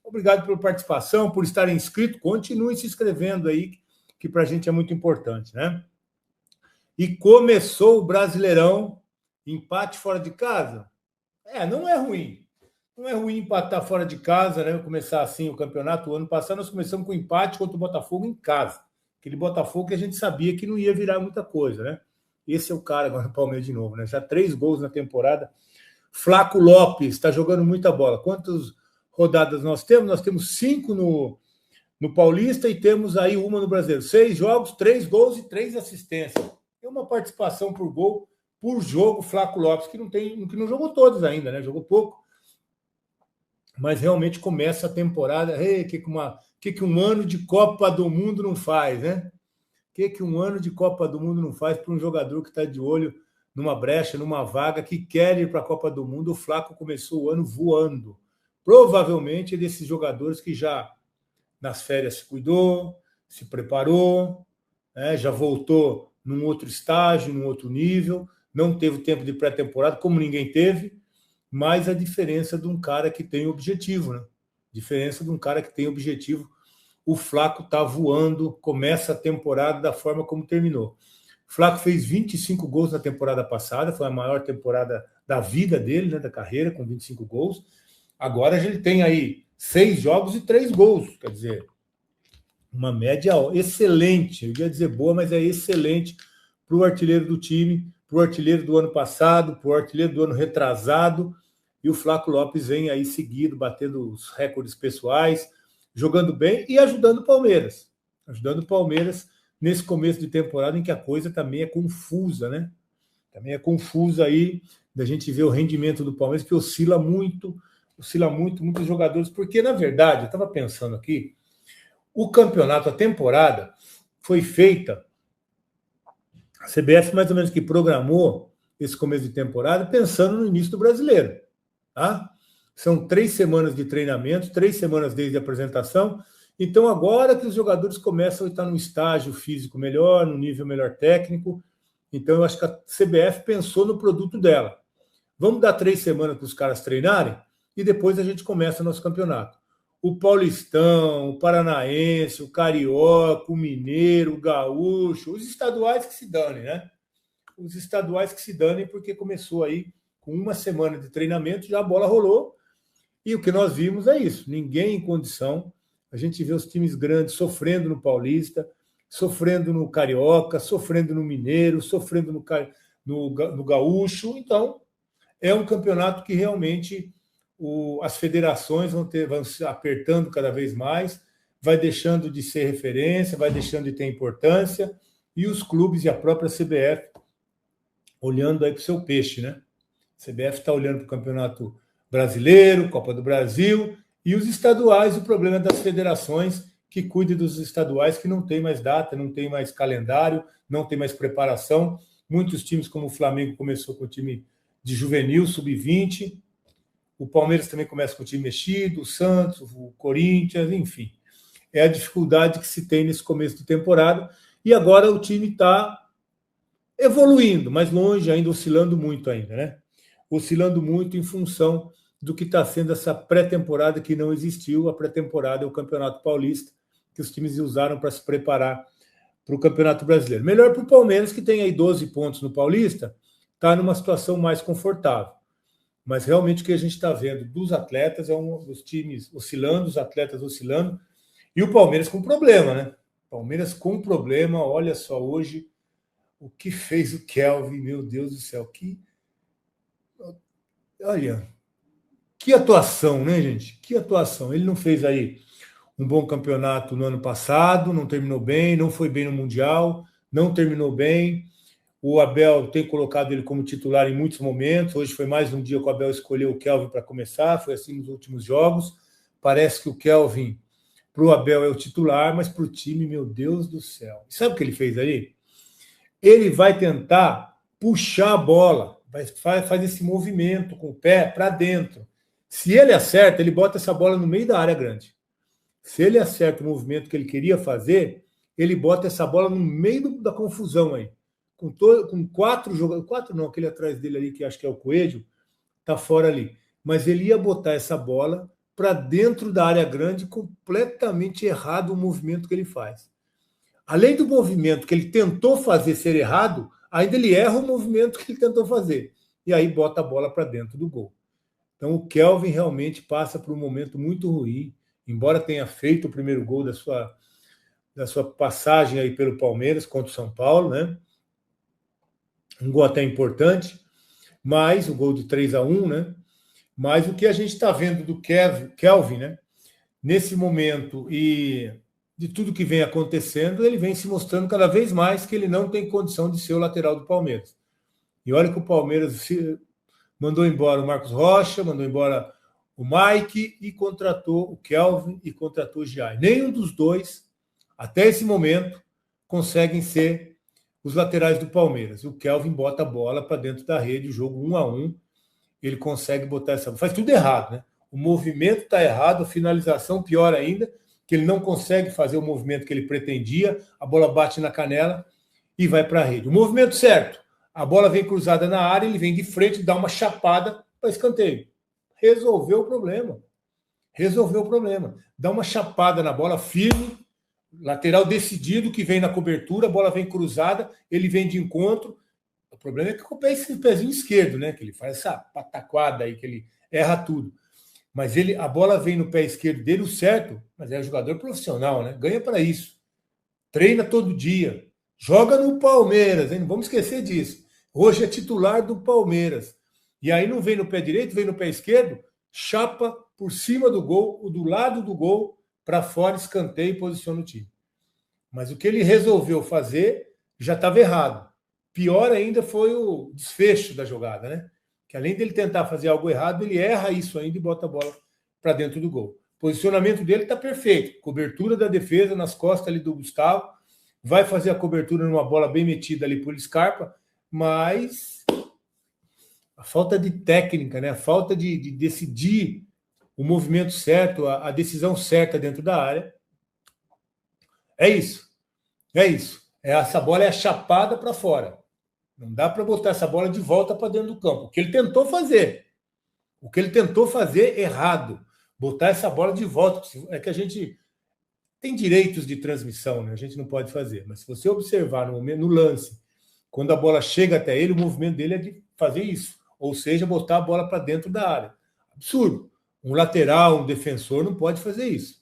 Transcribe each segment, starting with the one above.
Obrigado pela participação, por estarem inscritos. Continue se inscrevendo aí, que para a gente é muito importante, né? E começou o Brasileirão, empate fora de casa. Não é ruim. Não é ruim empatar fora de casa, né? Começar assim o campeonato. O ano passado nós começamos com empate contra o Botafogo em casa. Aquele Botafogo que a gente sabia que não ia virar muita coisa, né? Esse é o cara agora no Palmeiras de novo, né? Já 3 gols na temporada. Flaco Lopes está jogando muita bola. Quantas rodadas nós temos? Nós temos 5 no Paulista e temos aí uma no Brasileiro. 6 jogos, 3 gols e 3 assistências. É uma participação por gol por jogo, Flaco Lopes, que não jogou todos ainda, né? Jogou pouco. Mas realmente começa a temporada. Que um ano de Copa do Mundo não faz, né? Que um ano de Copa do Mundo não faz para um jogador que está de olho numa brecha, numa vaga, que quer ir para a Copa do Mundo? O Flaco começou o ano voando. Provavelmente é desses jogadores que já nas férias se cuidou, se preparou, né? Já voltou num outro estágio, num outro nível, não teve tempo de pré-temporada, como ninguém teve, mas a diferença de um cara que tem objetivo, né? Diferença de um cara que tem objetivo. O Flaco está voando, começa a temporada da forma como terminou. O Flaco fez 25 gols na temporada passada, foi a maior temporada da vida dele, né, da carreira, com 25 gols. Agora ele tem aí 6 jogos e 3 gols, quer dizer, uma média excelente. Eu ia dizer boa, mas é excelente para o artilheiro do time, para o artilheiro do ano passado, para o artilheiro do ano retrasado. E o Flaco Lopes vem aí seguido, batendo os recordes pessoais, jogando bem e ajudando o Palmeiras. Ajudando o Palmeiras nesse começo de temporada em que a coisa também é confusa, né? Também é confusa aí da gente ver o rendimento do Palmeiras, que oscila muito, muitos jogadores, porque, na verdade, eu estava pensando aqui, o campeonato, a temporada, foi feita, a CBF mais ou menos que programou esse começo de temporada pensando no início do Brasileiro, tá? São 3 semanas de treinamento, 3 semanas desde a apresentação. Então, agora que os jogadores começam a estar num estágio físico melhor, num nível melhor técnico. Então, eu acho que a CBF pensou no produto dela. Vamos dar 3 semanas para os caras treinarem e depois a gente começa nosso campeonato. O Paulistão, o Paranaense, o Carioca, o Mineiro, o Gaúcho, os estaduais que se danem, né? Os estaduais que se danem, porque começou aí com 1 semana de treinamento, já a bola rolou. E o que nós vimos é isso, ninguém em condição. A gente vê os times grandes sofrendo no Paulista, sofrendo no Carioca, sofrendo no Mineiro, sofrendo no Gaúcho. Então, é um campeonato que realmente as federações vão se apertando cada vez mais, vai deixando de ser referência, vai deixando de ter importância, e os clubes e a própria CBF olhando aí para o seu peixe, né? A CBF está olhando para o Campeonato Brasileiro, Copa do Brasil, e os estaduais, o problema é das federações que cuidam dos estaduais, que não tem mais data, não tem mais calendário, não tem mais preparação. Muitos times, como o Flamengo, começou com o time de juvenil, sub-20, o Palmeiras também começa com o time mexido, o Santos, o Corinthians, enfim. É a dificuldade que se tem nesse começo de temporada, e agora o time está evoluindo, mas longe, ainda oscilando muito ainda, né? Oscilando muito em função do que está sendo essa pré-temporada que não existiu. A pré-temporada é o Campeonato Paulista, que os times usaram para se preparar para o Campeonato Brasileiro. Melhor para o Palmeiras, que tem aí 12 pontos no Paulista, está numa situação mais confortável. Mas realmente o que a gente está vendo dos atletas é os times oscilando, os atletas oscilando, e o Palmeiras com problema, né? Palmeiras com problema, olha só hoje o que fez o Kelvin, meu Deus do céu, olha, que atuação, né, gente? Que atuação. Ele não fez aí um bom campeonato no ano passado, não terminou bem, não foi bem no Mundial, não terminou bem. O Abel tem colocado ele como titular em muitos momentos. Hoje foi mais um dia que o Abel escolheu o Kelvin para começar, foi assim nos últimos jogos. Parece que o Kelvin, para o Abel, é o titular, mas para o time, meu Deus do céu. Sabe o que ele fez aí? Ele vai tentar puxar a bola, faz esse movimento com o pé para dentro. Se ele acerta, ele bota essa bola no meio da área grande. Se ele acerta o movimento que ele queria fazer, ele bota essa bola no meio da confusão aí. Com 4 jogadores, 4 não, aquele atrás dele ali, que acho que é o Coelho, tá fora ali. Mas ele ia botar essa bola para dentro da área grande, completamente errado o movimento que ele faz. Além do movimento que ele tentou fazer ser errado, ainda ele erra o movimento que ele tentou fazer. E aí bota a bola para dentro do gol. Então o Kelvin realmente passa por um momento muito ruim, embora tenha feito o primeiro gol da sua passagem aí pelo Palmeiras contra o São Paulo, né? Um gol até importante, mas o gol de 3-1, né? Mas o que a gente está vendo do Kelvin, né? Nesse momento e de tudo que vem acontecendo, ele vem se mostrando cada vez mais que ele não tem condição de ser o lateral do Palmeiras. E olha que o Palmeiras mandou embora o Marcos Rocha, mandou embora o Mike e contratou o Kelvin e contratou o Giai. Nenhum dos dois, até esse momento, conseguem ser os laterais do Palmeiras. O Kelvin bota a bola para dentro da rede, o jogo 1-1, ele consegue botar essa... Faz tudo errado, né? O movimento está errado, a finalização pior ainda, que ele não consegue fazer o movimento que ele pretendia, a bola bate na canela e vai para a rede. O movimento certo, a bola vem cruzada na área, ele vem de frente, dá uma chapada para escanteio. Resolveu o problema. Resolveu o problema. Dá uma chapada na bola firme, lateral decidido, que vem na cobertura, a bola vem cruzada, ele vem de encontro. O problema é que com o pezinho esquerdo, né? Que ele faz essa pataquada aí, que ele erra tudo. Mas a bola vem no pé esquerdo dele, o certo, mas é um jogador profissional, né? Ganha para isso. Treina todo dia. Joga no Palmeiras, hein? Não vamos esquecer disso. Hoje é titular do Palmeiras. E aí não vem no pé direito, vem no pé esquerdo, chapa por cima do gol, do lado do gol, para fora, escanteio e posiciona o time. Mas o que ele resolveu fazer já estava errado. Pior ainda foi o desfecho da jogada, né? Que além dele tentar fazer algo errado, ele erra isso ainda e bota a bola para dentro do gol. O posicionamento dele está perfeito. Cobertura da defesa nas costas ali do Gustavo. Vai fazer a cobertura numa bola bem metida ali por Scarpa, mas a falta de técnica, né? A falta de decidir o movimento certo, a decisão certa dentro da área. É isso. É isso. Essa bola é chapada para fora. Não dá para botar essa bola de volta para dentro do campo. O que ele tentou fazer. O que ele tentou fazer errado. Botar essa bola de volta. É que a gente tem direitos de transmissão, né? A gente não pode fazer. Mas se você observar no lance, quando a bola chega até ele, o movimento dele é de fazer isso. Ou seja, botar a bola para dentro da área. Absurdo. Um lateral, um defensor não pode fazer isso.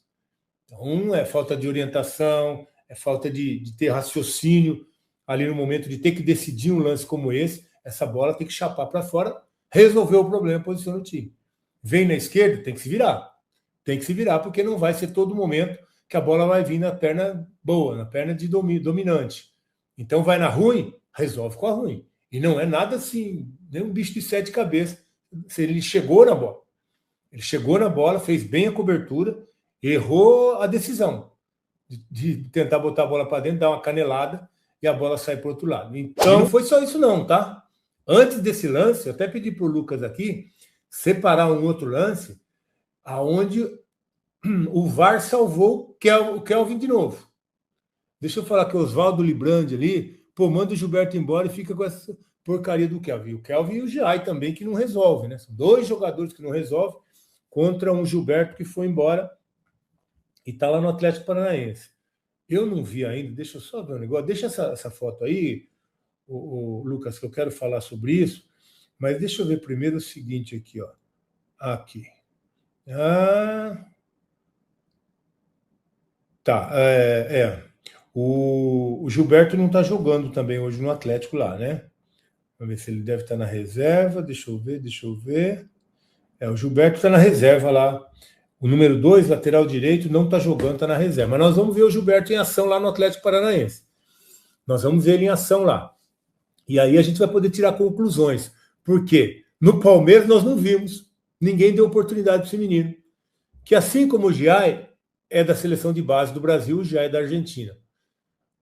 Então, é falta de orientação, é falta de ter raciocínio ali no momento de ter que decidir um lance como esse. Essa bola tem que chapar para fora, resolver o problema, posiciona o time. Vem na esquerda, tem que se virar. Tem que se virar, porque não vai ser todo momento que a bola vai vir na perna boa, na perna de dominante. Então vai na ruim, resolve com a ruim. E não é nada assim, nem um bicho de 7 cabeças. Ele chegou na bola. Ele chegou na bola, fez bem a cobertura, errou a decisão de tentar botar a bola para dentro, dar uma canelada e a bola sai para o outro lado. Então, não foi só isso não, tá? Antes desse lance, eu até pedi para o Lucas aqui separar um outro lance aonde o VAR salvou o Kelvin de novo. Deixa eu falar que o Oswaldo Librandi ali, pô, manda o Gilberto embora e fica com essa porcaria do Kelvin. O Kelvin e o Giai também, que não resolve, né? São 2 jogadores que não resolvem contra um Gilberto que foi embora e está lá no Atlético Paranaense. Eu não vi ainda, deixa eu só ver um negócio. Deixa essa foto aí, o Lucas, que eu quero falar sobre isso, mas deixa eu ver primeiro o seguinte aqui, ó. Aqui. Tá, o Gilberto não está jogando também hoje no Atlético lá, né? Vamos ver se ele deve estar na reserva. Deixa eu ver. O Gilberto está na reserva lá. O número 2, lateral direito, não está jogando, está na reserva. Mas nós vamos ver o Gilberto em ação lá no Atlético Paranaense. Nós vamos ver ele em ação lá. E aí a gente vai poder tirar conclusões. Por quê? No Palmeiras nós não vimos. Ninguém deu oportunidade para esse menino. Que assim como o Giai é da seleção de base do Brasil, o Giai é da Argentina.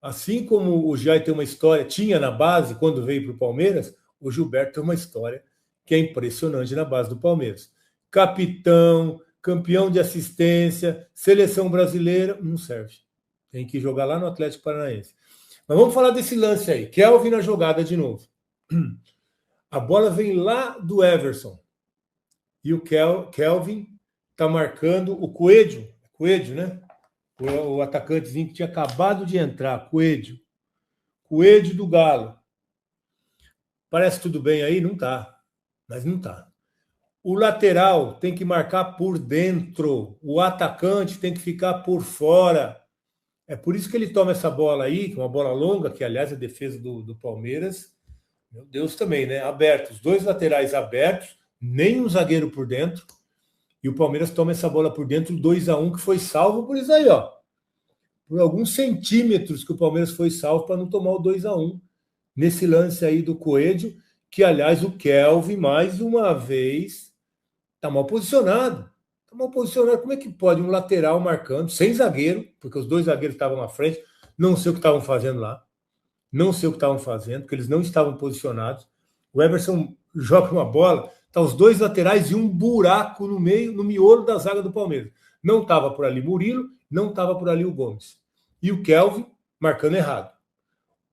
Assim como o Giai tem uma história, tinha na base, quando veio para o Palmeiras, o Gilberto tem uma história que é impressionante na base do Palmeiras. Capitão, campeão de assistência, seleção brasileira, não serve. Tem que jogar lá no Atlético Paranaense. Mas vamos falar desse lance aí. Kelvin na jogada de novo. A bola vem lá do Everson. E o Kelvin está marcando o Coelho, né? O atacantezinho que tinha acabado de entrar, Coelho do Galo. Parece tudo bem aí? Não tá, mas não tá. O lateral tem que marcar por dentro, o atacante tem que ficar por fora. É por isso que ele toma essa bola aí, que é uma bola longa, que aliás a defesa do Palmeiras, meu Deus também, né? Aberto, os dois laterais abertos, nem um zagueiro por dentro, e o Palmeiras toma essa bola por dentro, 2-1, que foi salvo por isso aí, ó. Por alguns centímetros que o Palmeiras foi salvo para não tomar o 2-1 nesse lance aí do Coelho, que aliás o Kelvin, mais uma vez, está mal posicionado. Está mal posicionado. Como é que pode um lateral marcando, sem zagueiro, porque os dois zagueiros estavam à frente, não sei o que estavam fazendo lá, não sei o que estavam fazendo, porque eles não estavam posicionados. O Everson joga uma bola, tá os dois laterais e um buraco no meio, no miolo da zaga do Palmeiras. Não estava por ali Murilo, não estava por ali o Gomes. E o Kelvin marcando errado.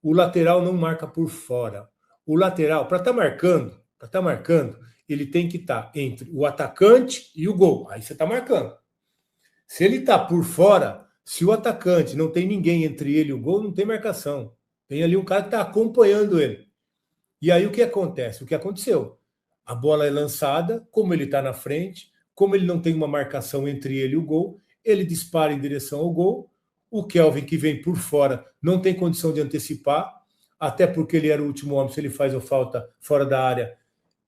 O lateral não marca por fora. O lateral, para estar marcando, ele tem que estar entre o atacante e o gol. Aí você está marcando. Se ele está por fora, se o atacante não tem ninguém entre ele e o gol, não tem marcação. Tem ali um cara que está acompanhando ele. E aí o que acontece? O que aconteceu? A bola é lançada, como ele está na frente, como ele não tem uma marcação entre ele e o gol, ele dispara em direção ao gol. O Kelvin, que vem por fora, não tem condição de antecipar, até porque ele era o último homem. Se ele faz a falta fora da área,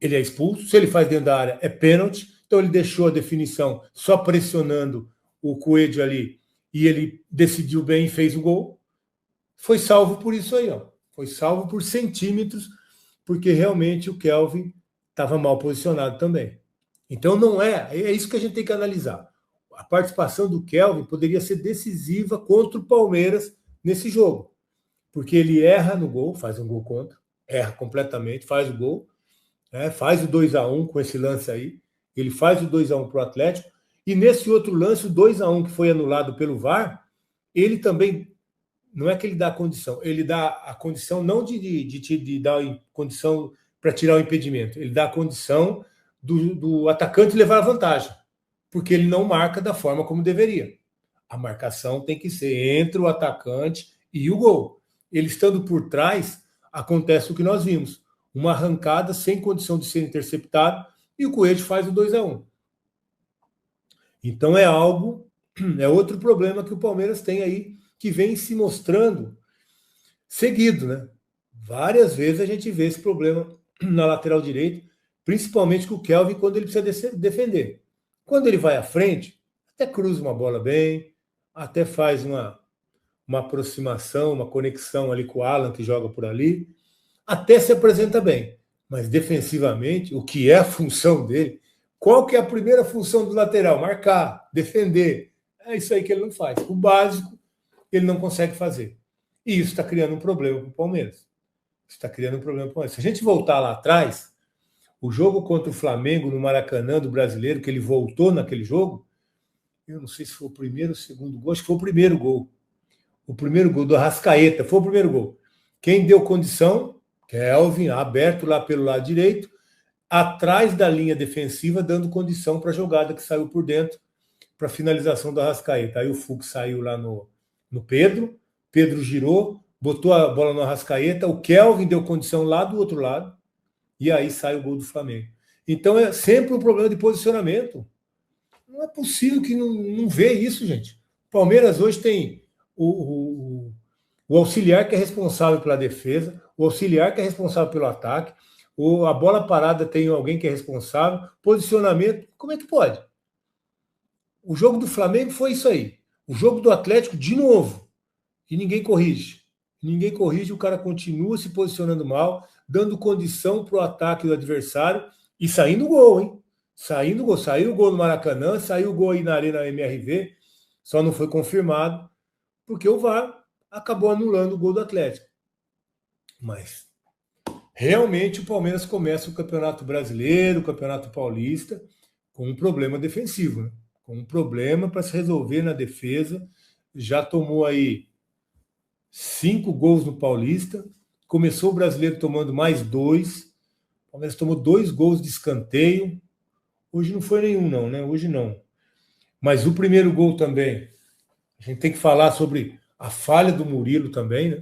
ele é expulso. Se ele faz dentro da área, é pênalti. Então ele deixou a definição só pressionando o Coelho ali e ele decidiu bem e fez o gol. Foi salvo por isso aí, ó. Foi salvo por centímetros, porque realmente o Kelvin estava mal posicionado também. Então não é isso que a gente tem que analisar. A participação do Kelvin poderia ser decisiva contra o Palmeiras nesse jogo, porque ele erra no gol, faz um gol contra, erra completamente, faz o gol, né, faz o 2-1 com esse lance aí, ele faz o 2-1 para o Atlético, e nesse outro lance, o 2-1 que foi anulado pelo VAR, ele também, não é que ele dá a condição, ele dá a condição não de dar a condição para tirar o impedimento, ele dá a condição do atacante levar a vantagem, porque ele não marca da forma como deveria. A marcação tem que ser entre o atacante e o gol. Ele estando por trás, acontece o que nós vimos. Uma arrancada sem condição de ser interceptado e o Coelho faz o 2-1. Então é outro problema que o Palmeiras tem aí, que vem se mostrando seguido, né? Várias vezes a gente vê esse problema na lateral direita, principalmente com o Kelvin quando ele precisa defender. Quando ele vai à frente, até cruza uma bola bem, até faz uma aproximação, uma conexão ali com o Alan, que joga por ali, até se apresenta bem. Mas defensivamente, o que é a função dele? Qual que é a primeira função do lateral? Marcar, defender. É isso aí que ele não faz. O básico, ele não consegue fazer. E isso está criando um problema para o Palmeiras. Está criando um problema para o Palmeiras. Se a gente voltar lá atrás, o jogo contra o Flamengo no Maracanã do Brasileiro, que ele voltou naquele jogo, eu não sei se foi o primeiro ou o segundo gol, acho que foi o primeiro gol. O primeiro gol do Arrascaeta, foi o primeiro gol. Quem deu condição, Kelvin, aberto lá pelo lado direito, atrás da linha defensiva, dando condição para a jogada que saiu por dentro, para a finalização do Arrascaeta. Aí o Fux saiu lá no Pedro girou, botou a bola no Arrascaeta, o Kelvin deu condição lá do outro lado, e aí sai o gol do Flamengo. Então é sempre um problema de posicionamento. Não é possível que não vê isso, gente. O Palmeiras hoje tem o auxiliar que é responsável pela defesa, o auxiliar que é responsável pelo ataque, a bola parada tem alguém que é responsável, posicionamento, como é que pode? O jogo do Flamengo foi isso aí. O jogo do Atlético, de novo, e ninguém corrige. Ninguém corrige, o cara continua se posicionando mal, dando condição para o ataque do adversário e saindo gol, hein? Saiu o gol no Maracanã, saiu o gol aí na Arena MRV, só não foi confirmado, porque o VAR acabou anulando o gol do Atlético. Mas realmente o Palmeiras começa o Campeonato Brasileiro, o Campeonato Paulista, com um problema defensivo, né? Com um problema para se resolver na defesa. Já tomou aí 5 gols no Paulista, começou o Brasileiro tomando mais 2, o Palmeiras tomou 2 gols de escanteio. Hoje não foi nenhum, não, né? Hoje não. Mas o primeiro gol também, a gente tem que falar sobre a falha do Murilo também, né?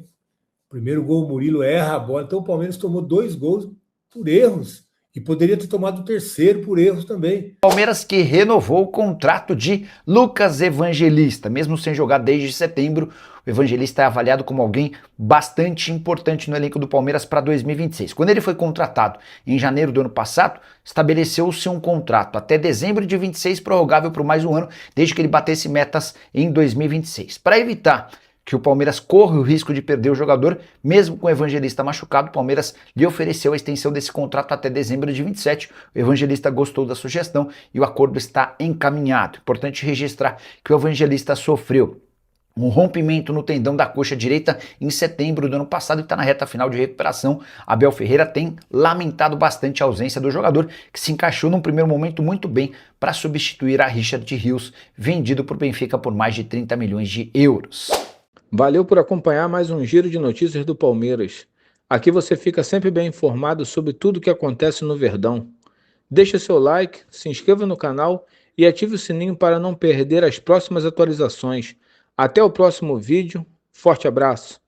O primeiro gol, o Murilo erra a bola. Então o Palmeiras tomou 2 gols por erros. E poderia ter tomado o terceiro por erros também. Palmeiras que renovou o contrato de Lucas Evangelista. Mesmo sem jogar desde setembro, o Evangelista é avaliado como alguém bastante importante no elenco do Palmeiras para 2026. Quando ele foi contratado em janeiro do ano passado, estabeleceu-se um contrato até dezembro de 26, prorrogável por mais um ano, desde que ele batesse metas em 2026. Para evitar que o Palmeiras corre o risco de perder o jogador, mesmo com o Evangelista machucado, o Palmeiras lhe ofereceu a extensão desse contrato até dezembro de 27. O Evangelista gostou da sugestão e o acordo está encaminhado. Importante registrar que o Evangelista sofreu um rompimento no tendão da coxa direita em setembro do ano passado e está na reta final de recuperação. Abel Ferreira tem lamentado bastante a ausência do jogador, que se encaixou num primeiro momento muito bem para substituir a Richard Rios, vendido por Benfica por mais de 30 milhões de euros. Valeu por acompanhar mais um giro de notícias do Palmeiras. Aqui você fica sempre bem informado sobre tudo o que acontece no Verdão. Deixe seu like, se inscreva no canal e ative o sininho para não perder as próximas atualizações. Até o próximo vídeo. Forte abraço!